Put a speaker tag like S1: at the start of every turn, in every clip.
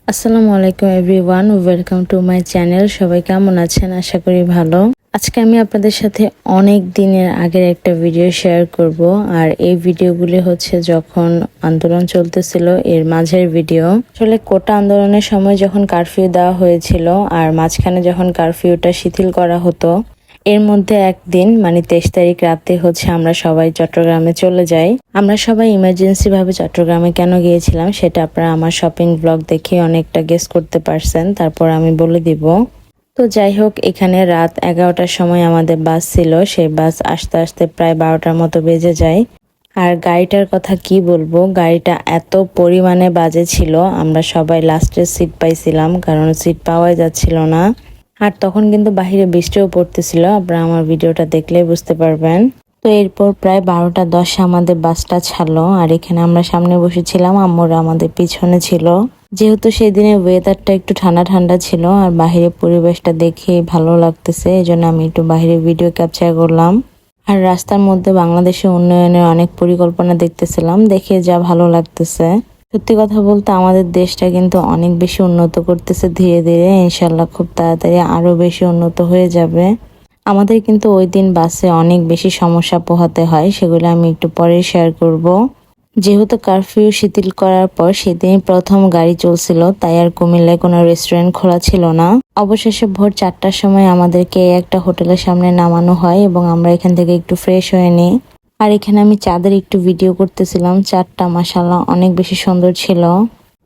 S1: আসসালামু আলাইকুম everyone, welcome to my channel. সবাই কেমন আছেন? আশা করি ভালো। আজকে আমি আপনাদের সাথে অনেক দিনের আগের একটা ভিডিও শেয়ার করব। আর এই ভিডিওগুলি হচ্ছে যখন আন্দোলন চলতেছিল এর মাঝের ভিডিও। আসলে কোটা আন্দোলনের সময় যখন কারফিউ দেওয়া হয়েছিল আর মাঝখানে যখন কারফিউটা শিথিল করা হতো, এর মধ্যে একদিন মানে 23 তারিখ রাতে হচ্ছে আমরা সবাই চট্টগ্রামে চলে যাই। আমরা সবাই ইমার্জেন্সি ভাবে চট্টগ্রামে কেন গিয়েছিলাম সেটা আপনারা আমার শপিং ব্লগ দেখে অনেকটা গেস করতে পারছেন, তারপর আমি বলে দিব। তো যাই হোক, এখানে রাত 11টার সময় আমাদের বাস ছিল। সেই বাস আসতে আসতে প্রায় 12টার মতো বেজে যায়। আর গাড়িটার কথা কি বলবো, গাড়িটা এত পরিমাণে বাজে ছিল, আমরা সবাই লাস্টের সিট পাইছিলাম কারণ সিট পাওয়াই যাচ্ছিল না। আর তখন কিন্তু বাহিরে বৃষ্টিও পড়তেছিল, আপনারা আমার ভিডিওটা দেখলে বুঝতে পারবেন। তো এরপর প্রায় 12টা 10 আমাদের বাসটা ছাড়লো। আর এখানে আমরা সামনে বসেছিলাম, আম্মুরা আমাদের পিছনে ছিল। যেহেতু সেই দিনের ওয়েদারটা একটু ঠান্ডা ঠান্ডা ছিল আর বাহিরের পরিবেশটা দেখে ভালো লাগতেছে, এই জন্য আমি একটু বাহিরে ভিডিও ক্যাপচার করলাম। আর রাস্তার মধ্যে বাংলাদেশের উন্নয়নের অনেক পরিকল্পনা দেখতেছিলাম, দেখে যা ভালো লাগতেছে। সত্যি কথা বলতে আমাদের দেশটা কিন্তু অনেক বেশি উন্নত করতেছে ধীরে ধীরে। ইনশাল্লাহ খুব তাড়াতাড়ি আরো বেশি উন্নত হয়ে যাবে। আমাদের কিন্তু ওই দিন বাসে অনেক বেশি সমস্যা পোহাতে হয়, সেগুলো আমি একটু পরে শেয়ার করব। যেহেতু কারফিউ শিথিল করার পর সেদিন প্রথম গাড়ি চলছিল, তাই আর কুমিল্লায় কোনো রেস্টুরেন্ট খোলা ছিল না। অবশেষে ভোর 4টার সময় আমাদেরকে একটা হোটেলের সামনে নামানো হয় এবং আমরা এখান থেকে একটু ফ্রেশ হয়ে নিই। আর এখানে আমি চাঁদের একটু ভিডিও করতেছিলাম। চাঁদটা মাশাআল্লাহ অনেক বেশি সুন্দর ছিল।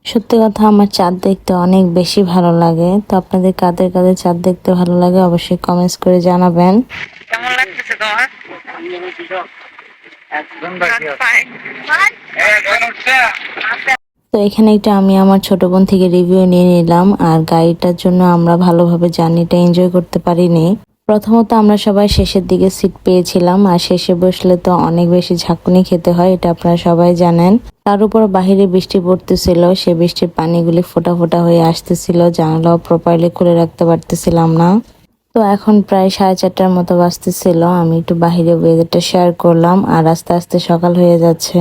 S1: সত্যি কথা, আমার চাঁদ দেখতে অনেক বেশি ভালো লাগে। তো আপনাদের কাদের কাদের চাঁদ দেখতে ভালো লাগে অবশ্যই কমেন্টস করে জানাবেন।
S2: কেমন লাগতেছে তোমার?
S1: তো এখানে একটা আমি আমার ছোট বোন থেকে রিভিউ নিয়ে নিলাম। আর গাড়িটার জন্য আমরা ভালোভাবে জার্নিটা এনজয় করতে পারিনি। প্রথমত আমরা সবাই শেষের দিকে সিট পেয়েছিলাম, আর শেষে বসলে তো অনেক বেশি ঝাঁকুনি খেতে হয়, এটা আপনারা সবাই জানেন। তার উপর বাহিরে বৃষ্টি পড়তেছিল, সে বৃষ্টির পানিগুলি ফোঁটা ফোঁটা হয়ে আসতেছিল, জানালাও প্রপারলি খুলে রাখতে পারতেছিলাম না। তো এখন প্রায় 4:30টার মতো বাজতেছিল। আমি একটু বাহিরে ওয়েদারটা শেয়ার করলাম। আর আস্তে আস্তে সকাল হয়ে যাচ্ছে।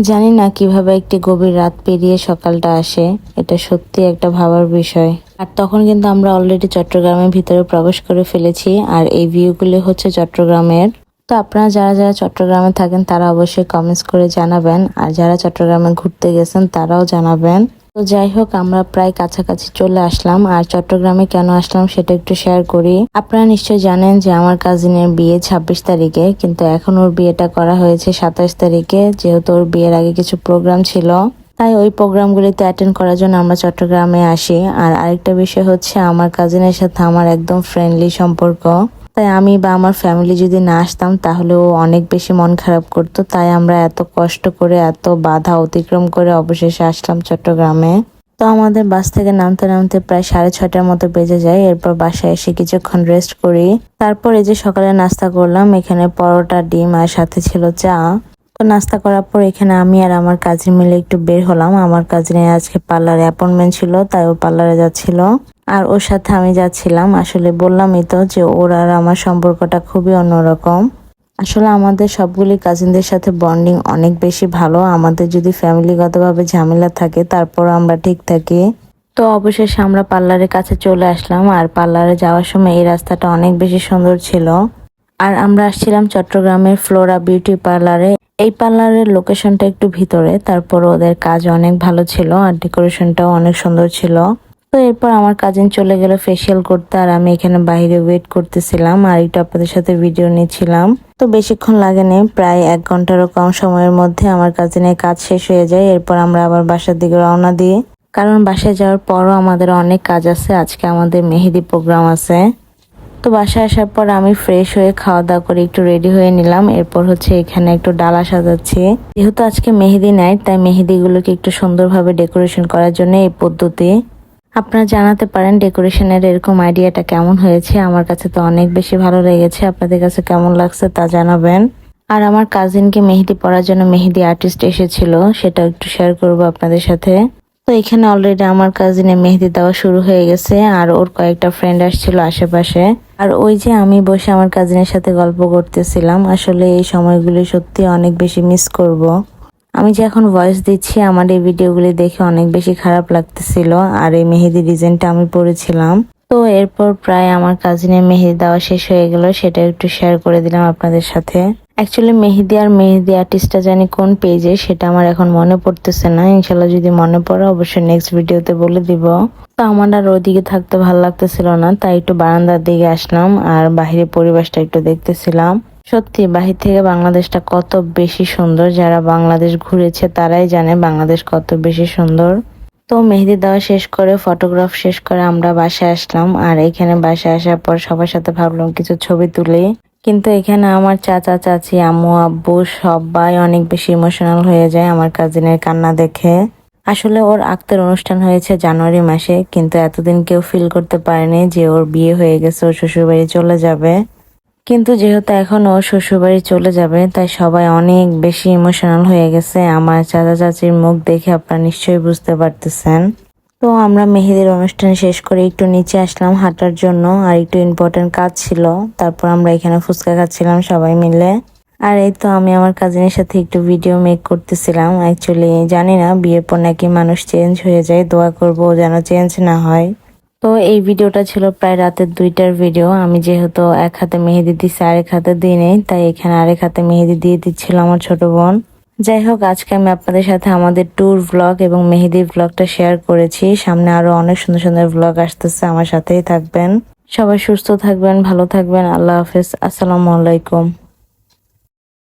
S1: জানি না কিভাবে একটি গভীর রাত পেরিয়ে সকালটা আসে, এটা সত্যি একটা ভাবার বিষয়। আর তখন কিন্তু আমরা অলরেডি চট্টগ্রামের ভিতরে প্রবেশ করে ফেলেছি। আর এই ভিউগুলি হচ্ছে চট্টগ্রামের। তো আপনারা যারা যারা চট্টগ্রামে থাকেন তারা অবশ্যই কমেন্টস করে জানাবেন, আর যারা চট্টগ্রামে ঘুরতে গেছেন তারাও জানাবেন। তো যাই হোক, আমরা প্রায় কাছাকাছি চলে আসলাম। আর চট্টগ্রামে কেন আসলাম সেটা একটু শেয়ার করি। আপনারা নিশ্চয়ই জানেন যে আমার কাজিনের বিয়ে 26 তারিখে, কিন্তু এখন ওর বিয়েটা করা হয়েছে 27 তারিখে। যেহেতু ওর বিয়ের আগে কিছু প্রোগ্রাম ছিল, তাই ওই প্রোগ্রামগুলিতে অ্যাটেন্ড করার জন্য আমরা চট্টগ্রামে আসি। আর আরেকটা বিষয় হচ্ছে, আমার কাজিনের সাথে আমার একদম ফ্রেন্ডলি সম্পর্ক, তাই আমি বা আমার ফ্যামিলি যদি না আসতাম তাহলে ও অনেক বেশি মন খারাপ করতো। তাই আমরা এত কষ্ট করে এত বাধা অতিক্রম করে অবশেষে আসলাম চট্টগ্রামে। তো আমাদের বাস থেকে নামতে নামতে প্রায় 6:30টার মতো বেজে যায়। এরপর বাসায় এসে কিছুক্ষণ রেস্ট করি। তারপর এই যে সকালে নাস্তা করলাম, এখানে পরোটা, ডিম আর সাথে ছিল চা। তো নাস্তা করার পর এখানে আমি আর আমার কাজিন মিলে একটু বের হলাম। আমার কাজিনের আজকে পার্লারে অ্যাপয়েন্টমেন্ট ছিল, তাই ও পার্লারে যাচ্ছিল আর ওর সাথে আমি যাচ্ছিলাম। আসলে বললামই তো যে ওর আর আমার সম্পর্কটা খুবই অন্যরকম। আসলে আমাদের সবগুলি কাজিনদের সাথে বন্ডিং অনেক বেশি ভালো। আমাদের যদি ফ্যামিলিগতভাবে ঝামেলা থাকে তারপর আমরা ঠিক থাকি। তো অবশেষে আমরা পার্লারের কাছে চলে আসলাম। আর পার্লারে যাওয়ার সময় এই রাস্তাটা অনেক বেশি সুন্দর ছিল। আর আমরা আসছিলাম চট্টগ্রামের ফ্লোরা বিউটি পার্লারে। এই পার্লারের লোকেশনটা একটু ভিতরে, তারপর ওদের কাজ অনেক ভালো ছিল আর ডেকোরেশনটাও অনেক সুন্দর ছিল। তো এরপর আমার কাজিন চলে গেল ফেসিয়াল করতে, আর আমি এখানে বাইরে ওয়েট করতেছিলাম আর একটু আপনাদের সাথে ভিডিও নিচ্ছিলাম। তো বেশিক্ষণ লাগেনি, প্রায় 1 ঘন্টারও কম সময়ের মধ্যে আমার কাজিনের কাজ শেষ হয়ে যায়। এরপর আমরা আবার বাসার দিকে রওনা দিই, কারণ বাসায় যাওয়ার পরও আমাদের অনেক কাজ আছে। আজকে আমাদের মেহেদি প্রোগ্রাম আছে। তো বাসায় আসার পর আমি ফ্রেশ হয়ে খাওয়া দাওয়া করে একটু রেডি হয়ে নিলাম। এরপর হচ্ছে এখানে একটু ডালা সাজাচ্ছি। যেহেতু আজকে মেহেদি নাইট, তাই মেহেদিগুলোকে একটু সুন্দরভাবে ডেকোরেশন করার জন্য এই পদ্ধতি। আপনারা জানাতে পারেন ডেকোরেশনের এরকম আইডিয়াটা কেমন হয়েছে। আমার কাছে তো অনেক বেশি ভালো লেগেছে, আপনাদের কাছে কেমন লাগছে তা জানাবেন। আর আমার কাজিনকে মেহেদি পরার জন্য মেহেদি আর্টিস্ট এসেছিল, সেটা একটু শেয়ার করব আপনাদের সাথে। তো এখানে অলরেডি আমার কাজিনের মেহেদি দেওয়া শুরু হয়ে গেছে, আর ওর কয়েকটা ফ্রেন্ড আসছিল আশেপাশে। আর ওই যে আমি বসে আমার কাজিনের সাথে গল্প করতেছিলাম। আসলে এই সময়গুলি সত্যি অনেক বেশি মিস করব। আমি যে এখন ভয়েস দিচ্ছি আমার এই ভিডিওগুলি দেখে অনেক বেশি খারাপ লাগতেছিল, আর এই মেহেদি ডিজাইনটা আমি পরেছিলাম। তো এরপর প্রায় আমার কাজিনের মেহেদি দেওয়া শেষ হয়ে গেল, সেটা একটু শেয়ার করে দিলাম আপনাদের সাথে। অ্যাকচুয়ালি মেহেদি আর মেহেদি আর্টিস্টটা জানি কোন পেজে, সেটা আমার এখন মনে পড়তেছে না। ইনশাল্লাহ যদি মনে পড়ে অবশ্যই নেক্সট ভিডিওতে বলে দিব। তো আমার আর ওইদিকে থাকতে ভালো লাগতেছিল না, তাই একটু বারান্দার দিকে আসলাম আর বাহিরের পরিবেশটা একটু দেখতেছিলাম। সত্যি বাহির থেকে বাংলাদেশটা কত বেশি সুন্দর, যারা বাংলাদেশ ঘুরেছে তারাই জানে বাংলাদেশ কত বেশি সুন্দর। তো মেহেদি দেওয়া শেষ করে ফটোগ্রাফ শেষ করে আমরা বাসায় আসলাম, আর এখানে বাসায় আসার পর সবার সাথে ভাবলাম কিছু ছবি তুলি। কিন্তু এখানে আমার চাচা চাচি আম্মু আব্বু সবাই অনেক বেশি ইমোশনাল হয়ে যায় আমার কাজিনের কান্না দেখে। আসলে ওর আক্তের অনুষ্ঠান হয়েছে জানুয়ারি মাসে, কিন্তু এতদিন কেউ ফিল করতে পারেনি যে ওর বিয়ে হয়ে গেছে, ও শ্বশুরবাড়ি চলে যাবে। কিন্তু যেহেতু এখন ও শ্বশুরবাড়ি চলে যাবে, তাই সবাই অনেক বেশি ইমোশনাল হয়ে গেছে। আমার চাচা চাচির মুখ দেখে আপনারা নিশ্চয়ই বুঝতে পারতেছেন। তো আমরা মেহেদির অনুষ্ঠান শেষ করে একটু নিচে আসলাম হাঁটার জন্য, আর একটু ইম্পর্টেন্ট কাজ ছিল। তারপর আমরা এখানে ফুচকা খাচ্ছিলাম সবাই মিলে। আর এই তো আমি আমার কাজিনের সাথে একটু ভিডিও মেক করতেছিলাম। অ্যাকচুয়ালি জানি না বিয়ের পর নাকি মানুষ চেঞ্জ হয়ে যায়, দোয়া করবো যেন চেঞ্জ না হয়। তো এই ভিডিওটা ছিল প্রায় রাতের 2টার ভিডিও। আমি যেহেতু এক হাতে মেহেদি দিচ্ছি আরেক হাতে দিই নেই, তাই এখানে আরেক হাতে মেহেদি দিয়ে দিচ্ছিল আমার ছোট বোন। যাই হোক, আজকে আমি আপনাদের সাথে আমাদের ট্যুর ব্লগ এবং মেহেদির ব্লগটা শেয়ার করেছি। সামনে আরো অনেক সুন্দর সুন্দর ব্লগ আসতেছে, আমার সাথেই থাকবেন। সবাই সুস্থ থাকবেন, ভালো থাকবেন। আল্লাহ হাফেজ, আসসালামু আলাইকুম।